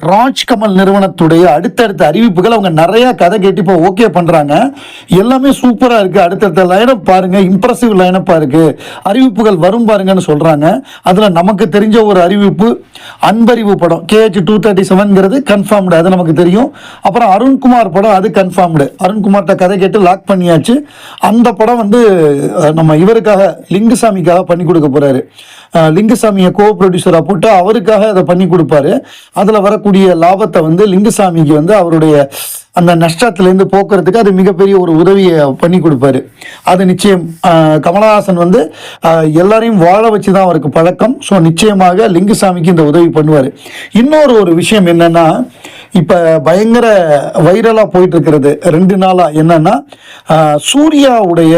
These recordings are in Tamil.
ராஜ்கமல் நிறுவனத்துடைய அடுத்தடுத்த அறிவிப்புகள் அவங்க நிறைய கதை கேட்டு இப்போ ஓகே பண்ணுறாங்க. எல்லாமே சூப்பராக இருக்குது. அடுத்தடுத்த லைனப் பாருங்கள், இம்ப்ரெசிவ் லைனப்பாக இருக்குது, அறிவிப்புகள் வரும் பாருங்கன்னு சொல்கிறாங்க. அதில் நமக்கு தெரிஞ்ச ஒரு அறிவிப்பு அன்பறிவு படம் KH-237ங்கிறது கன்ஃபார்ம்டு, அது நமக்கு தெரியும். அப்புறம் அருண்குமார் படம், அது கன்ஃபார்ம்டு. அருண்குமார்கிட்ட கதை கேட்டு லாக் பண்ணியாச்சு. அந்த படம் வந்து நம்ம இவருக்காக லிங்குசாமிக்காக பண்ணி கொடுக்க போகிறாரு. லிங்குசாமியை கோ ப்ரொடியூசராக போட்டு அவருக்காக அதை பண்ணி கொடுப்பாரு. அதில் வரக்கூடிய லாபத்தை வந்து லிங்குசாமிக்கு வந்து அவருடைய அந்த நஷ்டத்திலேருந்து போக்குறதுக்கு அது மிகப்பெரிய ஒரு உதவியை பண்ணி கொடுப்பாரு. அது நிச்சயம். கமலஹாசன் வந்து எல்லாரையும் வாழ வச்சு தான் அவருக்கு பழக்கம். ஸோ நிச்சயமாக லிங்குசாமிக்கு இந்த உதவி பண்ணுவார். இன்னொரு ஒரு விஷயம் என்னென்னா, இப்போ பயங்கர வைரலாக போயிட்டு இருக்கிறது 2 நாளாக என்னென்னா, சூர்யாவுடைய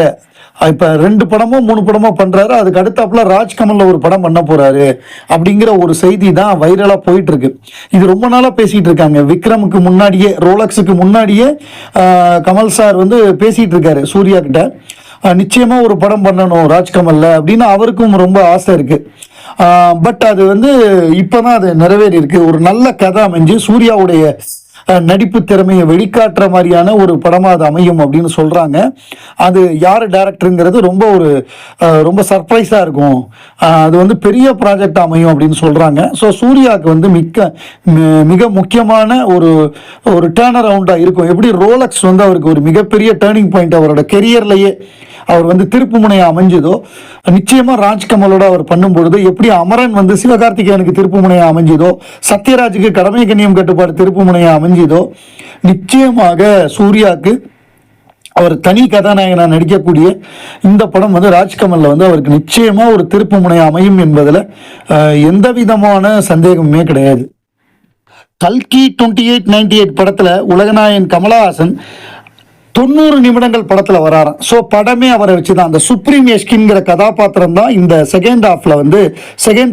இப்போ 2 படமோ 3 படமோ பண்ணுறாரு. அதுக்கு அடுத்தாப்புல ராஜ்கமலில் ஒரு படம் பண்ண போகிறாரு அப்படிங்கிற ஒரு செய்தி தான் வைரலாக போயிட்டுருக்கு. இது ரொம்ப நாளாக பேசிகிட்டு இருக்காங்க. விக்ரமுக்கு முன்னாடியே, ரோலக்ஸுக்கு முன்னாடியே கமல் சார் வந்து பேசிகிட்டு இருக்காரு சூர்யா கிட்ட. நிச்சயமாக ஒரு படம் பண்ணணும் ராஜ்கமலில் அப்படின்னு அவருக்கும் ரொம்ப ஆசை இருக்குது. பட் அது வந்து இப்போ தான் அது நிறைவேறி இருக்கு. ஒரு நல்ல கதை அமைஞ்சு சூர்யாவுடைய நடிப்பு திறமையை வெளிக்காட்டுற மாதிரியான ஒரு படமாக அது அமையும் அப்படின்னு சொல்கிறாங்க. அது யார் டைரக்டருங்கிறது ரொம்ப சர்ப்ரைஸாக இருக்கும். அது வந்து பெரிய ப்ராஜெக்ட் அமையும் அப்படின்னு சொல்கிறாங்க. ஸோ சூர்யாவுக்கு வந்து மிக முக்கியமான ஒரு டேர்ன் அரவுண்டாக இருக்கும். எப்படி ரோலக்ஸ் வந்து அவருக்கு ஒரு மிகப்பெரிய டேர்னிங் பாயிண்ட் அவரோட கெரியர்லேயே அவர் வந்து திருப்பு முனையை அமைஞ்சதோ, நிச்சயமாக ராஜ்கமலோட அவர் பண்ணும்பொழுது எப்படி அமரன் வந்து சிவகார்த்திகேயனுக்கு திருப்பு முனையை அமைஞ்சதோ, சத்யராஜுக்கு கடமை கண்ணியம் கட்டுப்பாடு திருப்பு முனையை அமைஞ்சதோ, நிச்சயமாக சூர்யாவுக்கு அவர் தனி கதாநாயகனாக நடிக்கக்கூடிய இந்த படம் வந்து ராஜ்கமலில் வந்து அவருக்கு நிச்சயமாக ஒரு திருப்பு முனையை அமையும் என்பதில் எந்த விதமான சந்தேகமுமே கிடையாது. கல்கி 2898 படத்தில் உலகநாயகன் கமலஹாசன் 90 நிமிடங்கள் படத்தில் வராராம். ஸோ படமே அவரை வச்சு தான். அந்த சுப்ரீம் எஸ்கின்கிற கதாபாத்திரம் தான் இந்த செகண்ட்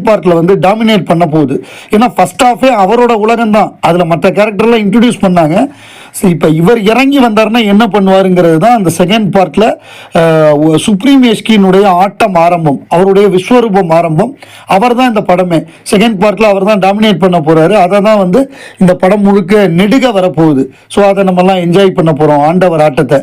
பார்ட்டில் வந்து டாமினேட் பண்ண போகுது. ஏன்னா ஃபர்ஸ்ட் ஹாஃபே அவரோட உலகம் தான். அதில் மற்ற கேரக்டர்லாம் இன்ட்ரடியூஸ் பண்ணாங்க. இப்போ இவர் இறங்கி வந்தாருன்னா என்ன பண்ணுவாருங்கிறது தான் அந்த செகண்ட் பார்ட்டில் சுப்ரீம் எஸ்கினுடைய ஆட்டம் ஆரம்பம், அவருடைய விஸ்வரூபம் ஆரம்பம். அவர் தான் இந்த படமே. செகண்ட் பார்ட்டில் அவர் தான் டாமினேட் பண்ண போகிறாரு. அதை தான் வந்து இந்த படம் முழுக்க நெடுக வரப்போகுது. ஸோ அதை நம்மலாம் என்ஜாய் பண்ண போகிறோம் ஆண்டவர் ஆட்டத்தை.